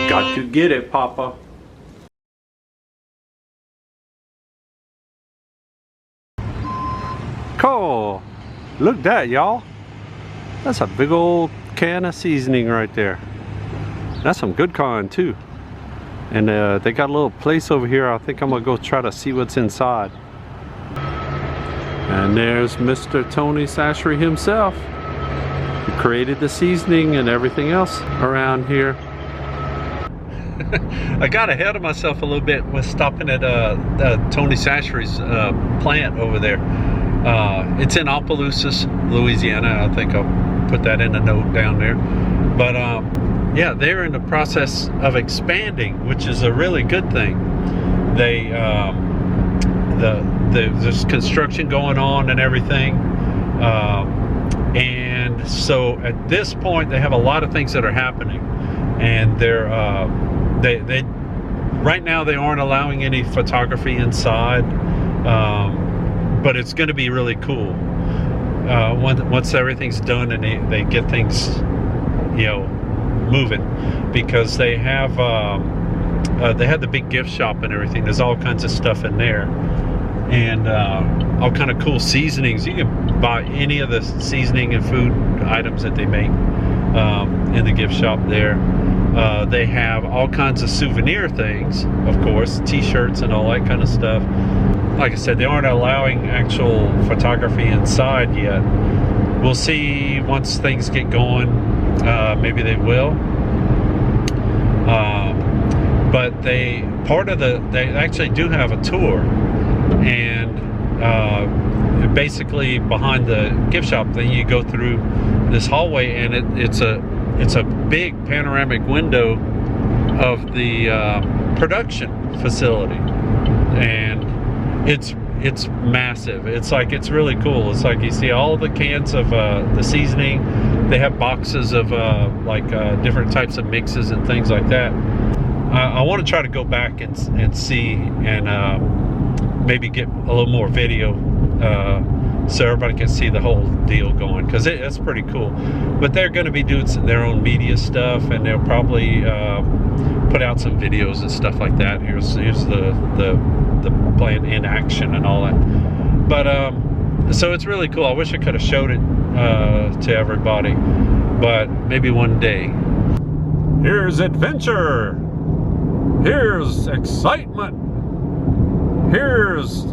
Got to get it, Papa. Cool. Look at that, y'all. That's a big old can of seasoning right there. That's some good kind too. And they got a little place over here. I think I'm gonna go try to see what's inside. And there's Mr. Tony Sashry himself, who created the seasoning and everything else around here. I got ahead of myself a little bit with stopping at Tony Sashry's plant over there. It's in Opelousas, Louisiana. I think I'll put that in a note down there. But yeah, they're in the process of expanding, which is a really good thing. They there's construction going on and everything, and so at this point they have a lot of things that are happening, and they're they right now they aren't allowing any photography inside, but it's going to be really cool once everything's done and they get things, you know, moving, because they have the big gift shop and everything. There's all kinds of stuff in there, and all kind of cool seasonings. You can buy any of the seasoning and food items that they make in the gift shop there. They have all kinds of souvenir things, of course, t-shirts and all that kind of stuff. Like I said, they aren't allowing actual photography inside yet. We'll see once things get going. Maybe they will. But they actually do have a tour, and basically behind the gift shop, then you go through this hallway, and it's a big panoramic window of the production facility, and it's massive. It's really cool. It's like you see all the cans of the seasoning. They have boxes of different types of mixes and things like that. I want to try to go back and see, and maybe get a little more video so everybody can see the whole deal going, because it's pretty cool. But they're going to be doing their own media stuff, and they'll probably put out some videos and stuff like that. Here's the plant in action and all that. But so it's really cool. I wish I could have showed it to everybody, but maybe one day. Here's adventure. Here's excitement. Here's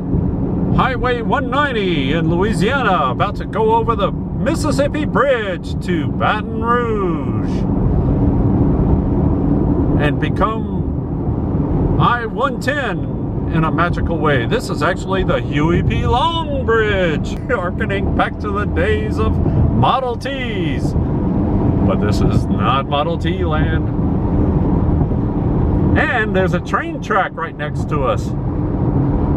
Highway 190 in Louisiana, about to go over the Mississippi Bridge to Baton Rouge and become I-110 in a magical way. This is actually the Huey P. Long Bridge, harkening back to the days of Model Ts. But this is not Model T land. And there's a train track right next to us.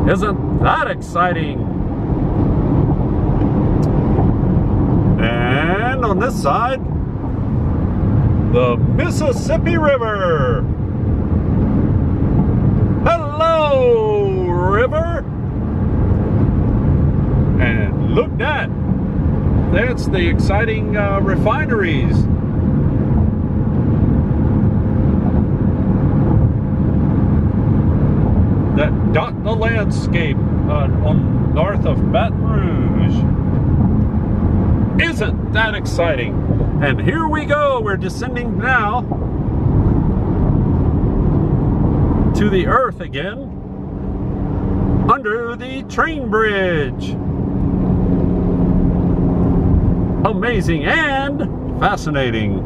Isn't that exciting? And on this side, the Mississippi River. Hello, river. And look at that. That's the exciting refineries. That dot the landscape on north of Baton Rouge. Isn't that exciting? And here we go. We're descending now to the earth again under the train bridge. Amazing and fascinating.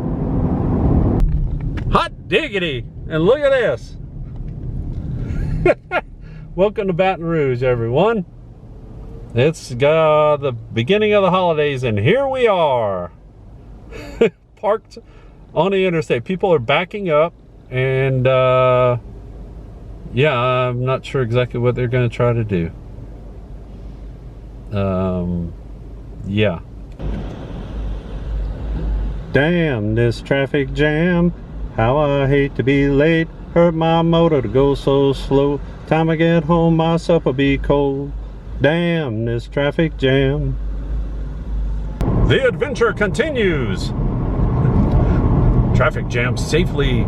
Hot diggity. And look at this. Welcome to Baton Rouge, everyone. It's the beginning of the holidays, and here we are parked on the interstate. People are backing up, and yeah, I'm not sure exactly what they're going to try to do. Yeah. Damn this traffic jam, how I hate to be late. Hurt my motor to go so slow. Time I get home, my supper be cold. Damn this traffic jam. The adventure continues. Traffic jam safely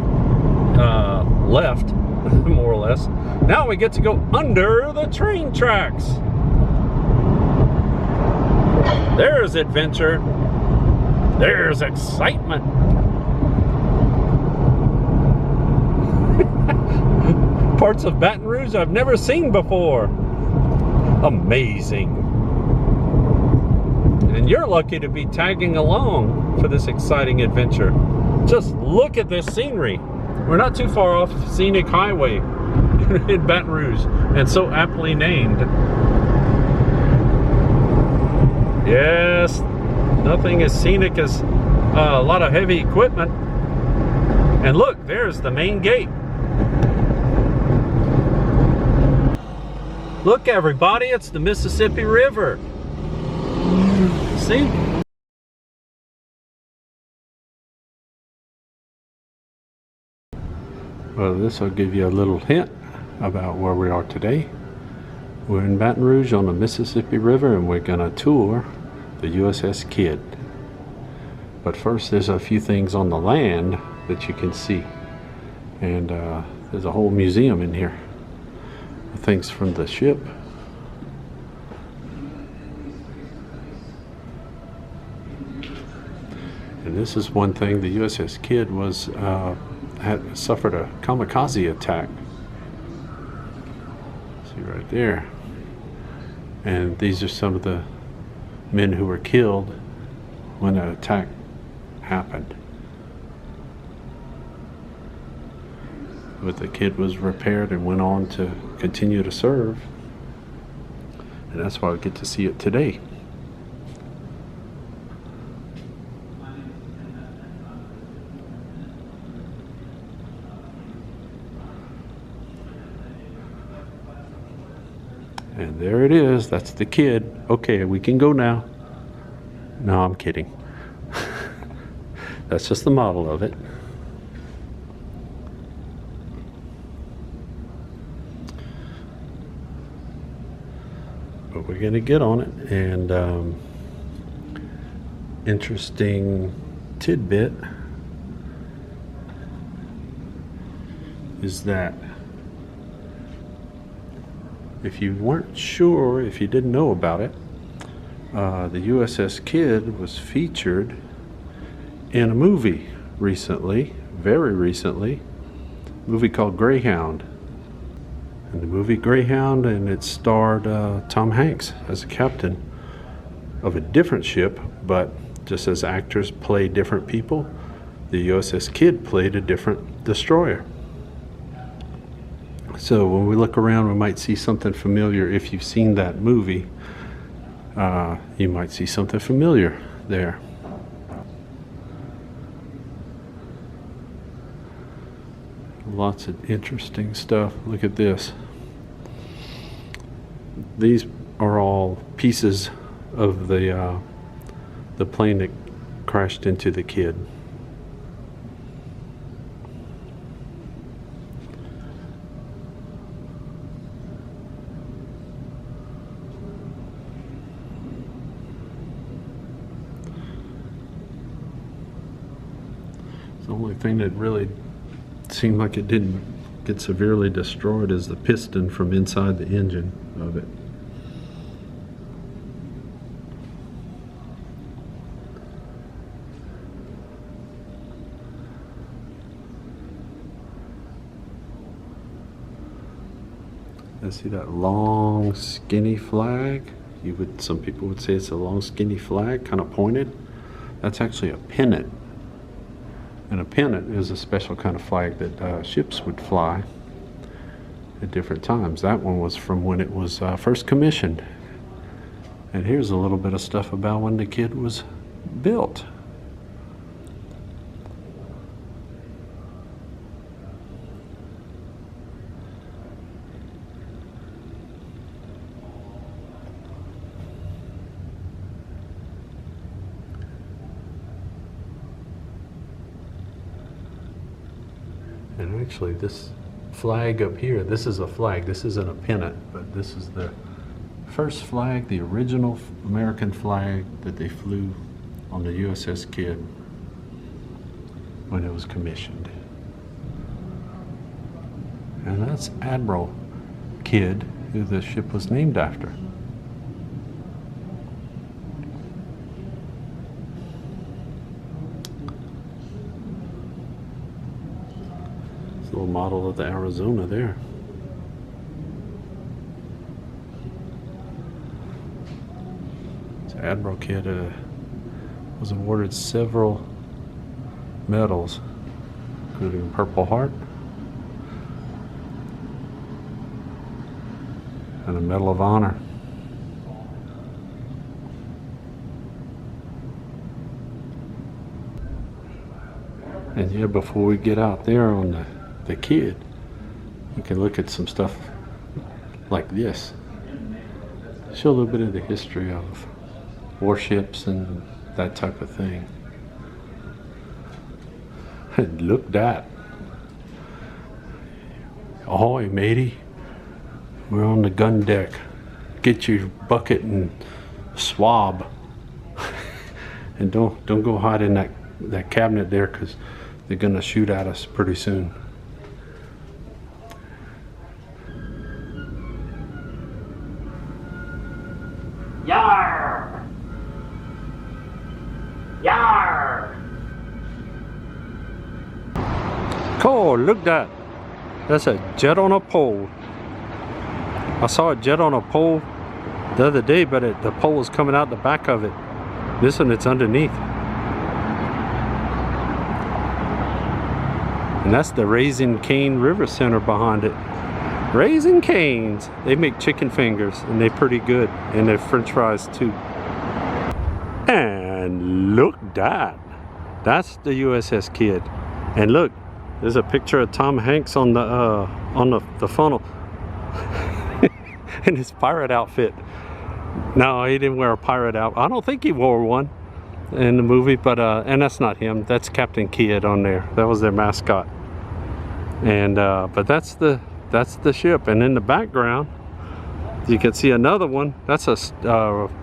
left, more or less. Now we get to go under the train tracks. There's adventure. There's excitement. Parts of Baton Rouge I've never seen before. Amazing. And you're lucky to be tagging along for this exciting adventure. Just look at this scenery. We're not too far off Scenic Highway in Baton Rouge, and so aptly named. Yes, nothing as scenic as a lot of heavy equipment. And look, there's the main gate. Look, everybody, it's the Mississippi River. See? Well, this will give you a little hint about where we are today. We're in Baton Rouge on the Mississippi River, and we're gonna tour the USS Kidd. But first, there's a few things on the land that you can see. And there's a whole museum in here. Things from the ship. And this is one thing, the USS Kidd was had suffered a kamikaze attack. See right there. And these are some of the men who were killed when the attack happened. But the Kidd was repaired and went on to continue to serve. And that's why we get to see it today. And there it is. That's the Kidd. Okay, we can go now. No, I'm kidding. That's just the model of it. But we're going to get on it. And interesting tidbit is that if you weren't sure, if you didn't know about it, the USS Kidd was featured in a movie recently, very recently, a movie called Greyhound. And the movie Greyhound, and it starred Tom Hanks as a captain of a different ship, but just as actors play different people, the USS Kidd played a different destroyer. So when we look around, we might see something familiar. If you've seen that movie, you might see something familiar there. Lots of interesting stuff. Look at this. These are all pieces of the plane that crashed into the Kidd. The only thing that really seemed like it didn't get severely destroyed is the piston from inside the engine of it. I see that long skinny flag. Some people would say it's a long skinny flag, kind of pointed. That's actually a pennant. And a pennant is a special kind of flag that ships would fly at different times. That one was from when it was first commissioned. And here's a little bit of stuff about when the Kidd was built. And actually this flag up here, this is a flag. This isn't a pennant, but this is the first flag, the original American flag that they flew on the USS Kidd when it was commissioned. And that's Admiral Kidd, who the ship was named after. It's a little model of the Arizona there. So Admiral Kidd was awarded several medals, including Purple Heart and a Medal of Honor. And yeah, before we get out there on the Kidd, you can look at some stuff like this. Show a little bit of the history of warships and that type of thing. And look that. Ahoy, matey. We're on the gun deck. Get your bucket and swab. And don't go hide in that cabinet there, because they're gonna shoot at us pretty soon. Yar! Yar! Oh, look that. That's a jet on a pole. I saw a jet on a pole the other day, but the pole is coming out the back of it. This one, it's underneath. And that's the Raising Cane River Center behind it. Raising Canes. They make chicken fingers, and they're pretty good. And they're French fries too. And look that. That's the USS Kidd. And look, there's a picture of Tom Hanks on the funnel. In his pirate outfit. No, he didn't wear a pirate outfit. I don't think he wore one in the movie, but and that's not him. That's Captain Kidd on there. That was their mascot. And but that's the ship. And in the background, you can see another one. That's a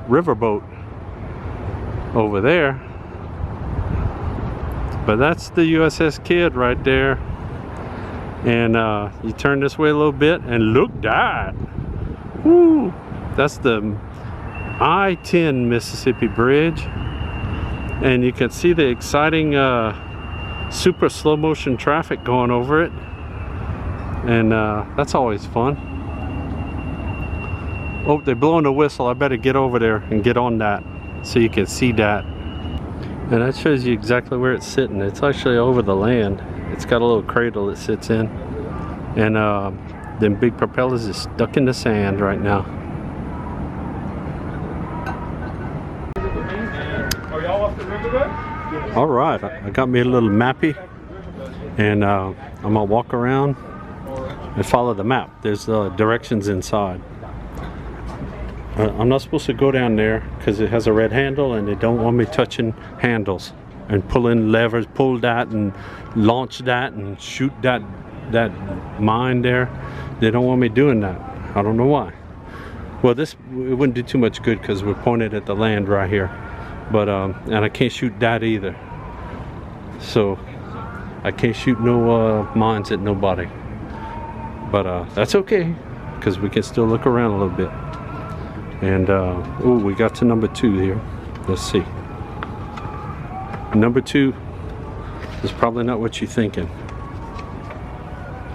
riverboat over there. But that's the USS Kidd right there. And you turn this way a little bit, and look that. Woo! That's the I-10 Mississippi Bridge, and you can see the exciting super slow motion traffic going over it, and that's always fun. Oh, they're blowing the whistle. I better get over there and get on that so you can see that. And that shows you exactly where it's sitting. It's actually over the land. It's got a little cradle it sits in, and them big propellers is stuck in the sand right now. Are y'all off the riverbed? All right, I got me a little mappy, and I'm gonna walk around and follow the map. There's directions inside. I'm not supposed to go down there because it has a red handle, and they don't want me touching handles and pulling levers, pull that and launch that and shoot that mine there. They don't want me doing that. I don't know why. Well, it wouldn't do too much good because we're pointed at the land right here. But and I can't shoot that either. So I can't shoot no mines at nobody. But that's okay, because we can still look around a little bit. And oh, we got to number 2 here. Let's see. Number 2 is probably not what you're thinking.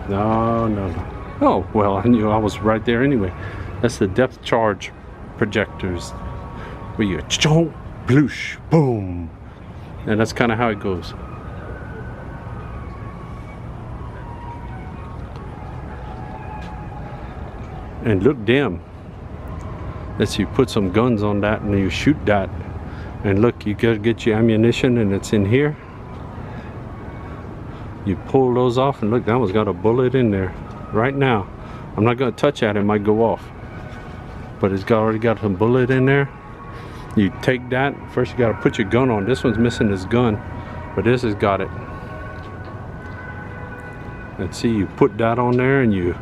No. Oh, well, I knew I was right there anyway. That's the depth charge projectors, where you chonk, bloosh, boom. And that's kind of how it goes. And look, damn. Let's you put some guns on that and you shoot that. And look, you gotta get your ammunition, and it's in here. You pull those off, and look, that one's got a bullet in there right now. I'm not gonna touch that, it might go off, but it's already got some bullet in there. You take that, first you gotta put your gun on. This one's missing his gun, but this has got it. And see, you put that on there and you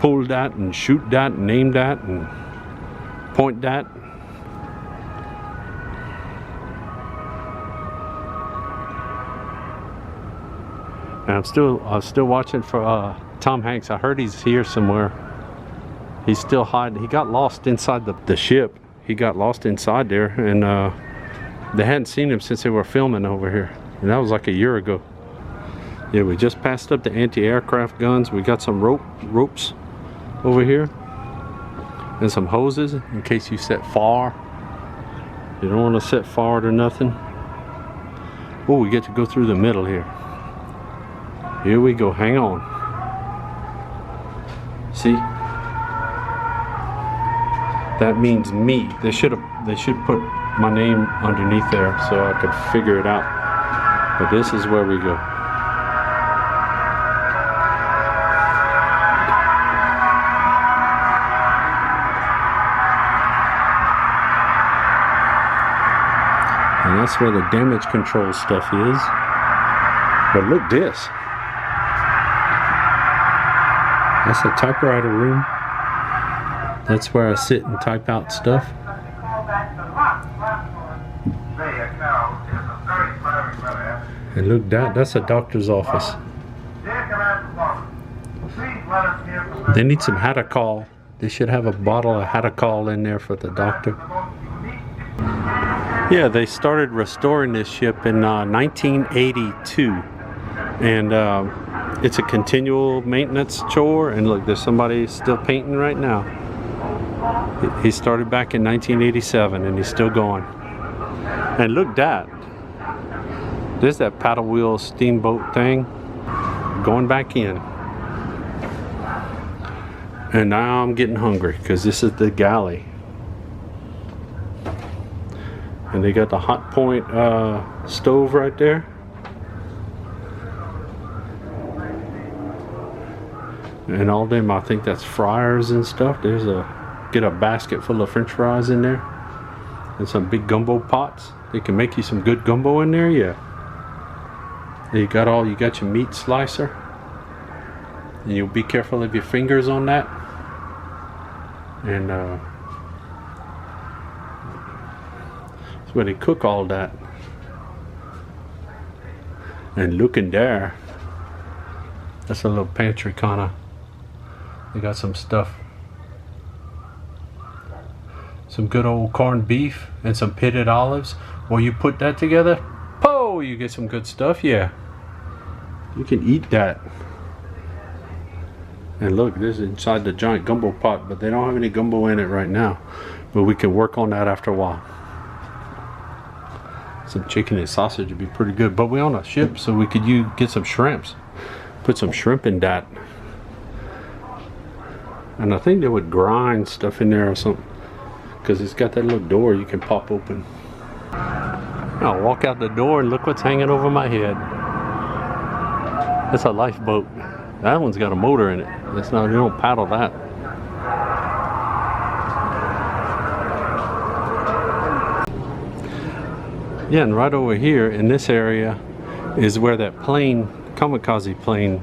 pull that and shoot that and aim that and point that. And I'm still watching for Tom Hanks. I heard he's here somewhere. He's still hiding. He got lost inside the ship. He got lost inside there, and they hadn't seen him since they were filming over here. And that was like a year ago. Yeah, we just passed up the anti-aircraft guns. We got some ropes over here. And some hoses in case you set fire. You don't want to set fire to nothing. Oh, we get to go through the middle here. Here we go, hang on. See? That means me. They should put my name underneath there so I could figure it out. But this is where we go. And that's where the damage control stuff is. But look this. That's the typewriter room. That's where I sit and type out stuff. And look, that's a doctor's office. They need some Hadacol. They should have a bottle of Hadacol in there for the doctor. Yeah, they started restoring this ship in 1982. And it's a continual maintenance chore. And look, there's somebody still painting right now. He started back in 1987 and he's still going. And look that. There's that paddle wheel steamboat thing going back in. And now I'm getting hungry because this is the galley. And they got the hot point stove right there. And all them, I think that's fryers and stuff. There's get a basket full of french fries in there. And some big gumbo pots. They can make you some good gumbo in there, yeah. You got your meat slicer. And you'll be careful of your fingers on that. And that's where they cook all that. And looking there, that's a little pantry kinda. They got some stuff. Some good old corned beef and some pitted olives. Well, you put that together, po, you get some good stuff, yeah. You can eat that. And look, this is inside the giant gumbo pot, but they don't have any gumbo in it right now. But we can work on that after a while. Some chicken and sausage would be pretty good. But we're on a ship, so we could get some shrimps. Put some shrimp in that. And I think they would grind stuff in there or something. Because it's got that little door you can pop open. I'll walk out the door and look what's hanging over my head. It's a lifeboat. That one's got a motor in it. That's not, you don't paddle that. Yeah, and right over here in this area is where that plane, kamikaze plane,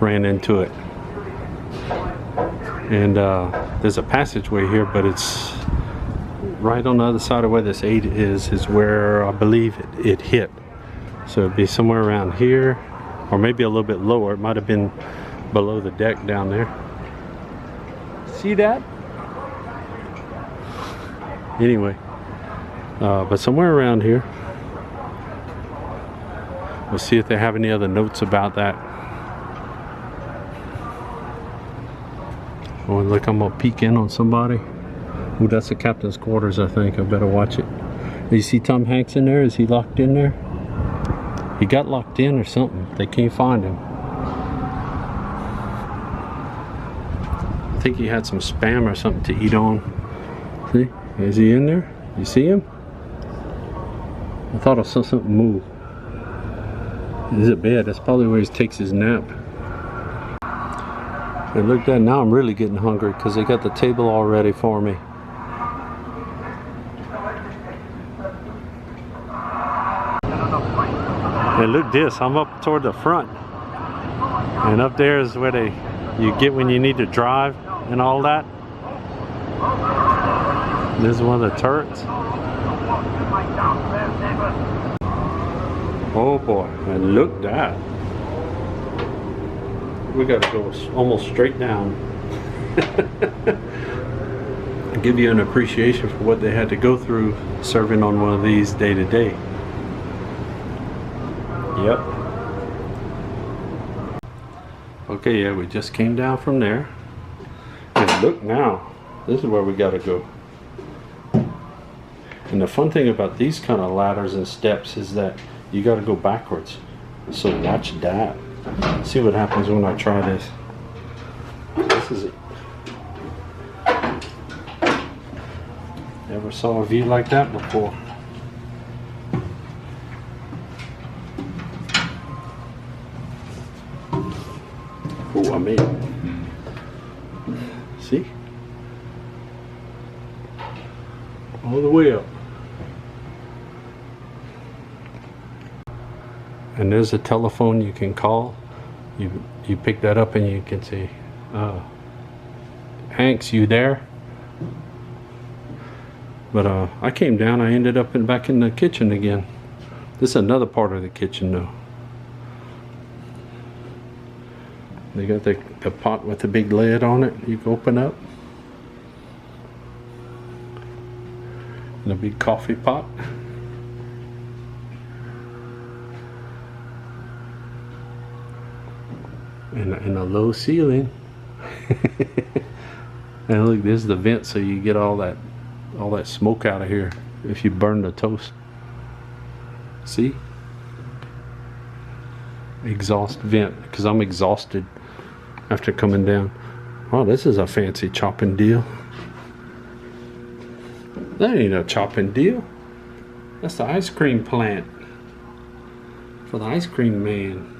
ran into it. And there's a passageway here, but it's right on the other side of where this 8 is where I believe it hit. So it'd be somewhere around here, or maybe a little bit lower. It might have been below the deck down there. See that? Anyway, but somewhere around here. We'll see if they have any other notes about that. Oh, and look, I'm gonna peek in on somebody. Ooh, that's the captain's quarters, I think. I better watch it. You see Tom Hanks in there? Is he locked in there? He got locked in or something. They can't find him. I think he had some spam or something to eat on. See? Is he in there? You see him? I thought I saw something move. Is it bad? That's probably where he takes his nap. And look at that, now I'm really getting hungry because they got the table all ready for me. And look this, I'm up toward the front. And up there is where you get when you need to drive and all that. This is one of the turrets. Oh boy, and look at that. We gotta go almost straight down. Give you an appreciation for what they had to go through serving on one of these day to day. Yep. Okay, yeah, we just came down from there. And look now, this is where we gotta go. And the fun thing about these kind of ladders and steps is that you gotta go backwards. So watch that. See what happens when I try this. This is it. Never saw a view like that before. Oh, I made it. See? All the way up. And there's a telephone you can call. You pick that up and you can say, Hanks, you there? But I came down, I ended up back in the kitchen again. This is another part of the kitchen though. They got the pot with the big lid on it you can open up. And a big coffee pot. And a low ceiling. And look, this is the vent, so you get all that smoke out of here if you burn the toast. See? Exhaust vent, because I'm exhausted after coming down. Oh, this is a fancy chopping deal. That ain't a chopping deal. That's the ice cream plant for the ice cream man.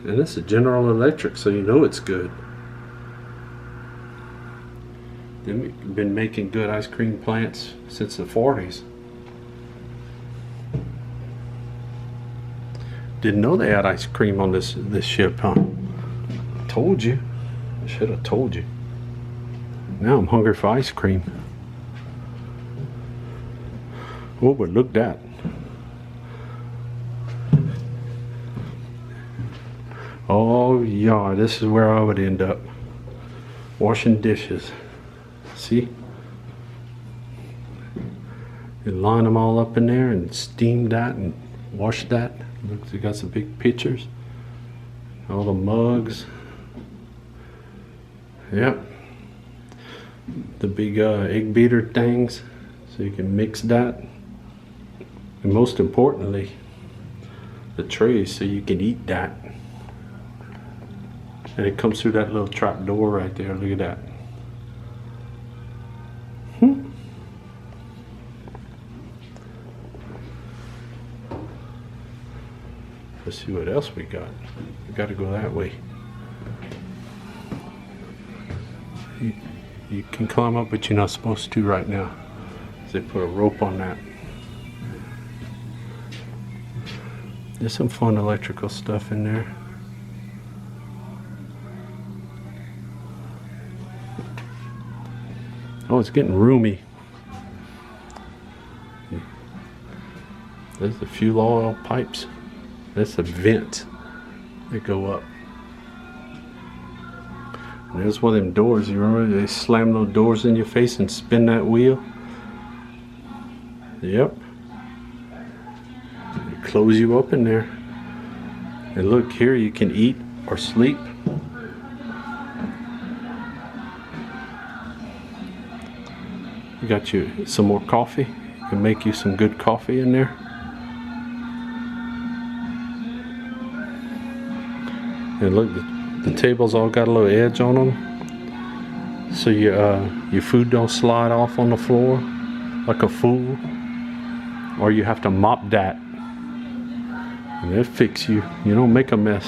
And this is General Electric, so you know it's good. They've been making good ice cream plants since the 40s. Didn't know they had ice cream on this ship, huh? Told you. I should have told you. Now I'm hungry for ice cream. Oh, but look at that. Oh yeah, this is where I would end up. Washing dishes. See? You line them all up in there and steam that and wash that. Look, they got some big pictures. All the mugs. Yep. The big egg beater things. So you can mix that. And most importantly, the trays so you can eat that. And it comes through that little trap door right there. Look at that. Let's see what else we got. We got to go that way. You can climb up, but you're not supposed to right now. They put a rope on that. There's some fun electrical stuff in there. Oh, it's getting roomy. There's the fuel oil pipes. That's the vents that go up. And there's one of them doors. You remember they slam those doors in your face and spin that wheel? Yep. They close you up in there. And look here, you can eat or sleep. You got you some more coffee. You can make you some good coffee in there. And look, the tables all got a little edge on them, so your food don't slide off on the floor like a fool, or you have to mop that, and it fix you. You don't make a mess.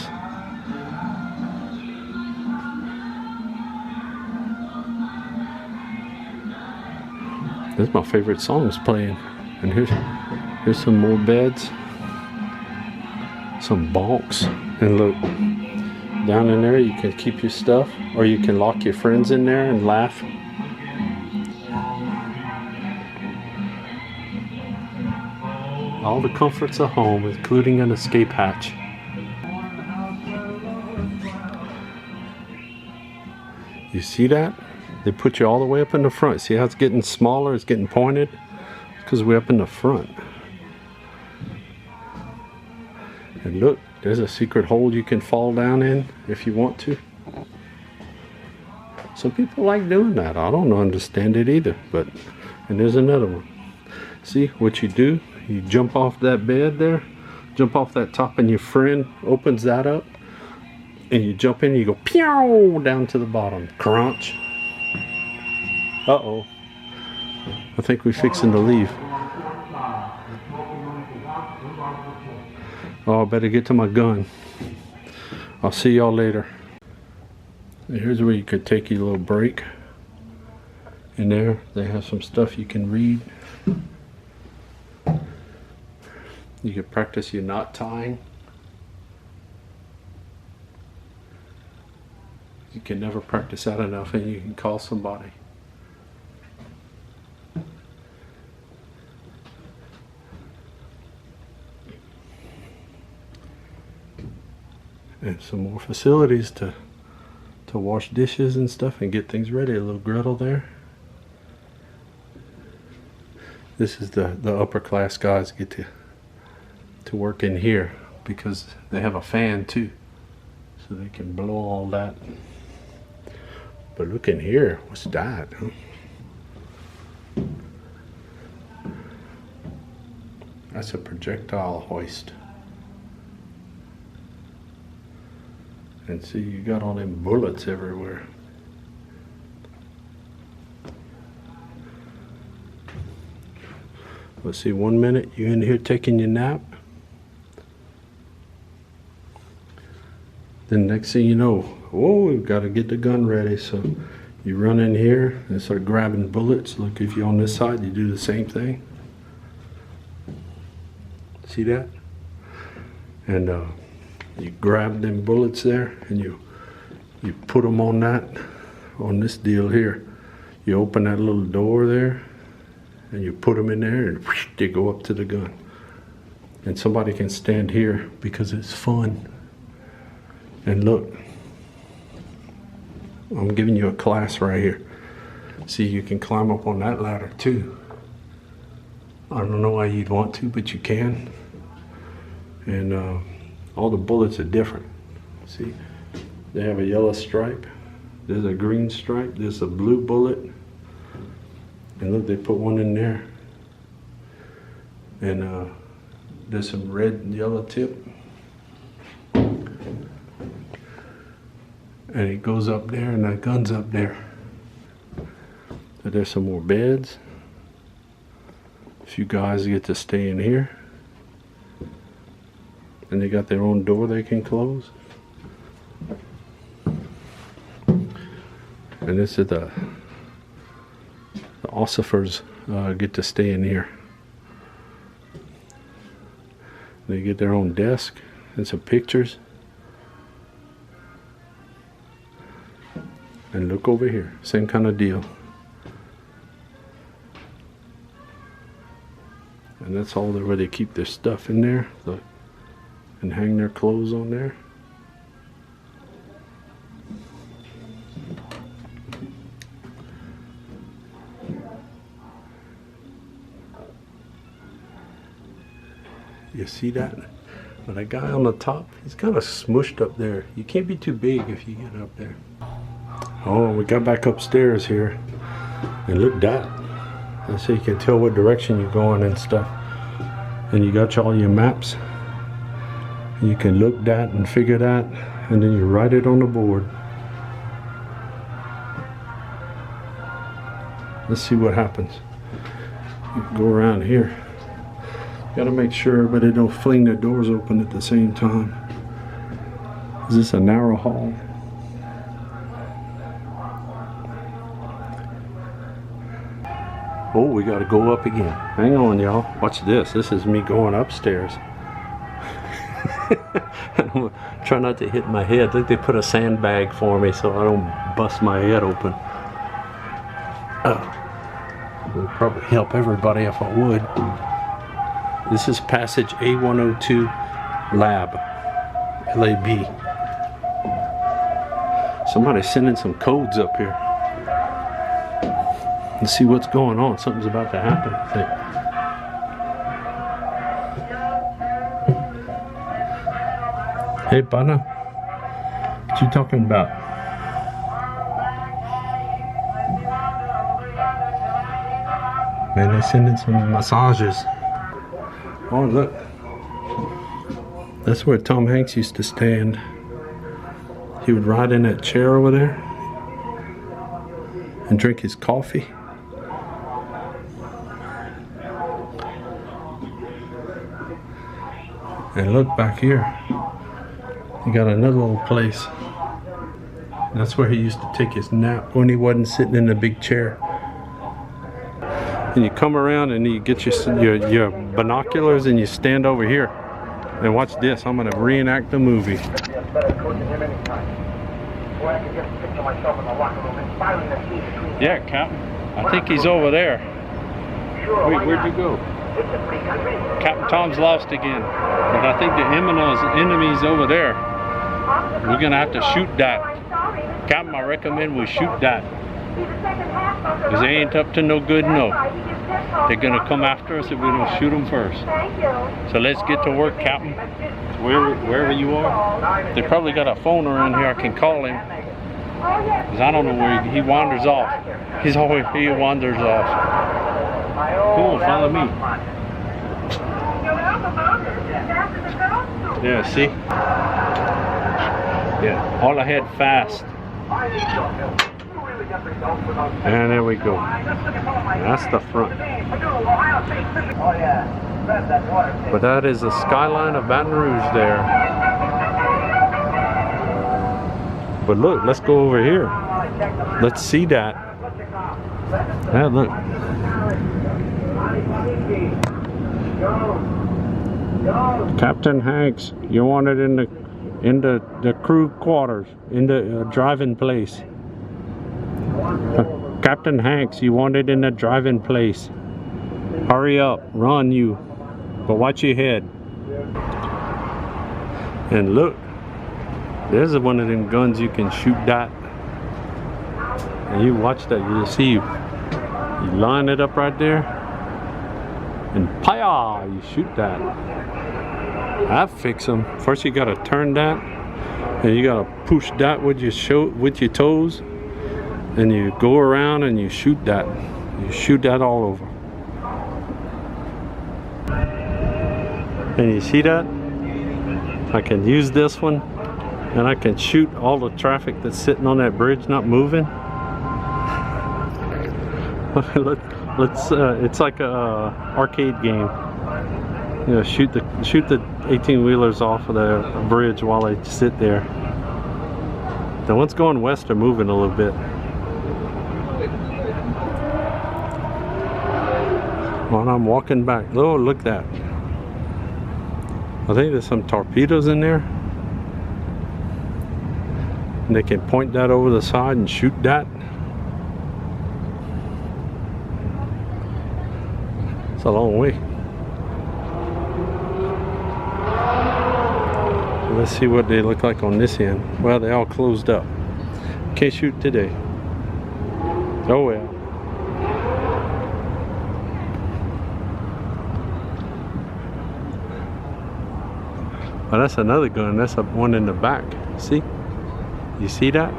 This is my favorite songs playing. And here's some more beds, some bunks. And look, down in there you can keep your stuff, or you can lock your friends in there and laugh. All the comforts of home, including an escape hatch. You see that? They put you all the way up in the front. See how it's getting smaller, it's getting pointed? It's because we're up in the front. And look, there's a secret hole you can fall down in if you want to. Some people like doing that. I don't understand it either. And there's another one. See what you do? You jump off that bed there, jump off that top, and your friend opens that up, and you jump in and you go pew down to the bottom. Crunch. Uh-oh. I think we're fixing to leave. Oh, I better get to my gun. I'll see y'all later. Here's where you could take your little break. In there, they have some stuff you can read. You can practice your knot tying. You can never practice that enough, and you can call somebody. And some more facilities to wash dishes and stuff and get things ready. A little griddle there. This is the upper class guys get to work in here because they have a fan too, so they can blow all that. But look in here, what's that? Huh? That's a projectile hoist. And see, you got all them bullets everywhere. Let's see, 1 minute you're in here taking your nap. Then next thing you know, whoa, we've got to get the gun ready. So you run in here and start grabbing bullets. Look, if you're on this side, you do the same thing. See that? And you grab them bullets there and you put them on on this deal here. You open that little door there and you put them in there and whoosh, they go up to the gun. And somebody can stand here because it's fun. And look, I'm giving you a class right here. See, you can climb up on that ladder too. I don't know why you'd want to, but you can. And all the bullets are different. See, they have a yellow stripe. There's a green stripe. There's a blue bullet. And look, they put one in there. And there's some red and yellow tip. And it goes up there and that gun's up there. So there's some more beds. A few guys get to stay in here. And they got their own door they can close. And this is the ossifers get to stay in here. They get their own desk and some pictures. And look over here, same kind of deal. And that's all where they keep their stuff in there. Look. And hang their clothes on there. You see that? But that guy on the top, he's kind of smushed up there. You can't be too big if you get up there. Oh, we got back upstairs here. And look that. So you can tell what direction you're going and stuff. And you got all your maps. You can look that and figure that, and then you write it on the board. Let's see what happens. You can go around here. Got to make sure everybody don't fling their doors open at the same time. Is this a narrow hall? Oh, we got to go up again. Hang on, y'all. Watch this. This is me going upstairs. I'm trying not to hit my head. Look, they put a sandbag for me so I don't bust my head open. It would probably help everybody if I would. This is passage A102 lab. LAB. Somebody's sending some codes up here. Let's see what's going on. Something's about to happen, I think. Hey, Baton, what you talking about? Man, they're sending some massages. Oh, look. That's where Tom Hanks used to stand. He would ride in that chair over there and drink his coffee. And look back here. You got another little place. That's where he used to take his nap when he wasn't sitting in the big chair. And you come around and you get your binoculars and you stand over here and watch this. I'm gonna reenact the movie. Yeah, Captain. I think he's over there. Wait, where'd you go? Captain Tom's lost again. But I think the enemy's over there. We're gonna have to shoot that. Captain, I recommend we shoot that. Because they ain't up to no good, no. They're gonna come after us if we don't shoot them first. So let's get to work, Captain. Wherever you are. They probably got a phone around here. I can call him. Because I don't know where he wanders off. He wanders off. Come on, follow me. Yeah, see? Yeah, all ahead fast. And there we go. That's the front. But that is the skyline of Baton Rouge there. But look, let's go over here. Let's see that. Yeah, look. Captain Hanks, you wanted in the crew quarters, in the driving place. Captain Hanks, you wanted in the driving place. Hurry up, run you, but watch your head. And look, there's one of them guns you can shoot that. And you watch that, you'll see you line it up right there, and paya, you shoot that. That fix them. First you gotta turn that, and you gotta push that with your toes, and you go around and you shoot that. You shoot that all over. And you see that? I can use this one, and I can shoot all the traffic that's sitting on that bridge not moving. It's like a arcade game. You know, shoot the 18-wheelers off of the bridge while they sit there. The ones going west are moving a little bit. When I'm walking back, oh, look at that. I think there's some torpedoes in there. And they can point that over the side and shoot that. It's a long way. Let's see what they look like on this end. Well, they all closed up. Can't shoot today. Oh well. Well, that's another gun. That's a one in the back. See? You see that?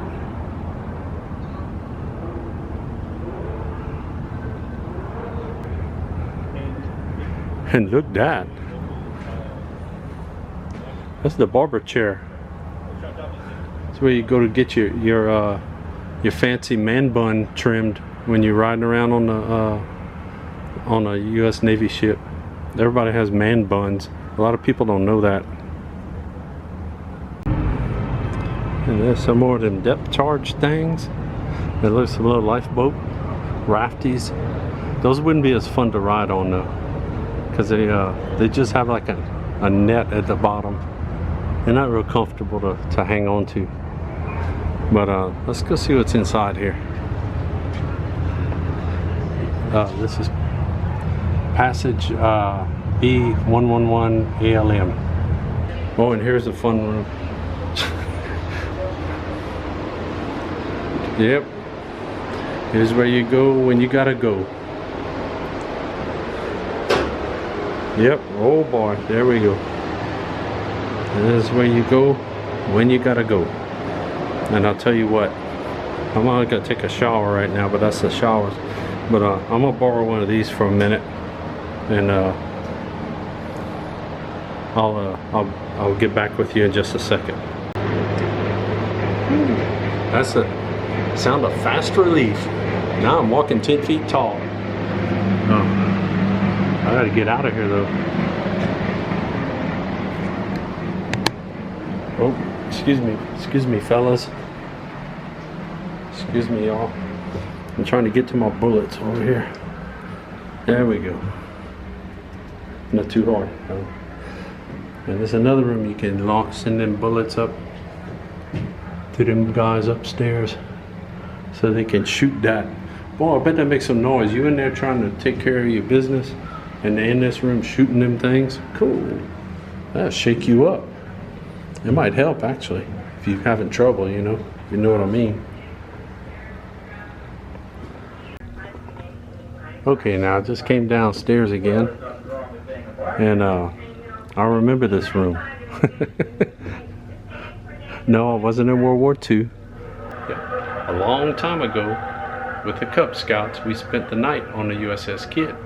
And look that. That's the barber chair. That's where you go to get your fancy man bun trimmed when you're riding around on a U.S. Navy ship. Everybody has man buns. A lot of people don't know that. And there's some more of them depth charge things. There looks a little lifeboat, rafties. Those wouldn't be as fun to ride on though, because they just have like a net at the bottom. They're not real comfortable to hang on to. But let's go see what's inside here. This is passage B111 ALM. Oh, and here's a fun room. Yep. Here's where you go when you gotta go. Yep. Oh boy, there we go. This is where you go when you gotta go. And I'll tell you what, I'm not gonna take a shower right now, but that's the showers. But I'm gonna borrow one of these for a minute, and I'll get back with you in just a second. That's the sound of fast relief. Now I'm walking 10 feet tall. Oh, I gotta get out of here though. Oh, excuse me fellas. Excuse me y'all. I'm trying to get to my bullets over here. There we go. Not too hard. No. And there's another room you can send them bullets up to them guys upstairs so they can shoot that. Boy, I bet that makes some noise. You in there trying to take care of your business and they're in this room shooting them things? Cool. That'll shake you up. It might help actually if you're having trouble, you know what I mean. Okay, now I just came downstairs again, and I remember this room. No, I wasn't in World War II. A long time ago, with the Cub Scouts, we spent the night on the USS Kidd,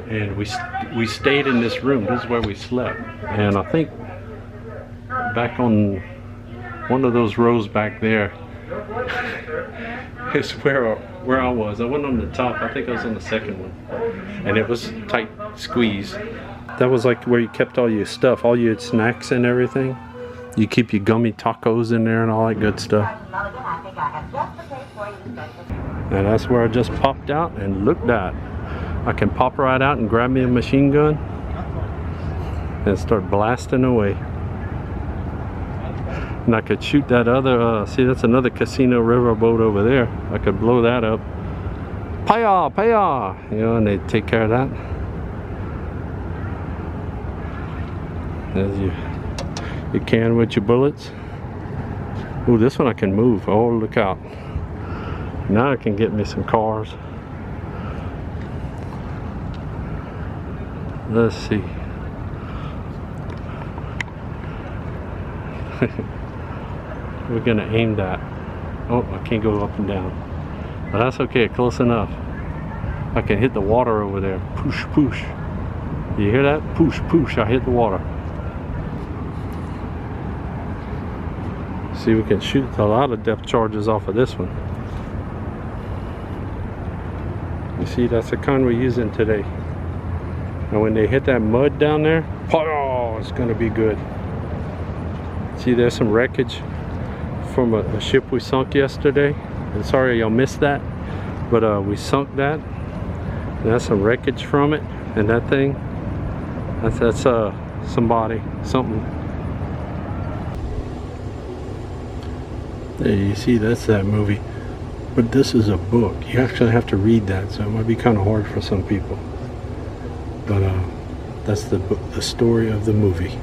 and we stayed in this room. This is where we slept, and I think back on one of those rows back there is where I was. I wasn't on the top. I think I was on the second one, and it was tight squeeze. That was like where you kept all your stuff, all your snacks and everything. You keep your gummy tacos in there and all that good stuff. And that's where I just popped out and looked at. I can pop right out and grab me a machine gun and start blasting away. And I could shoot that other, see that's another casino riverboat over there. I could blow that up. Paya, paya! You know, and they take care of that. There's your can with your bullets. Ooh, this one I can move. Oh, look out. Now I can get me some cars. Let's see. We're gonna aim that. Oh, I can't go up and down. But that's okay, close enough. I can hit the water over there. Push, push. You hear that? Push, push. I hit the water. See, we can shoot a lot of depth charges off of this one. You see, that's the kind we're using today. And when they hit that mud down there, oh, it's gonna be good. See, there's some wreckage from a ship we sunk yesterday. And sorry y'all missed that, but we sunk that. And that's some wreckage from it. And that thing, that's somebody, something. There you see, that's that movie. But this is a book. You actually have to read that, so it might be kind of hard for some people. But that's the story of the movie.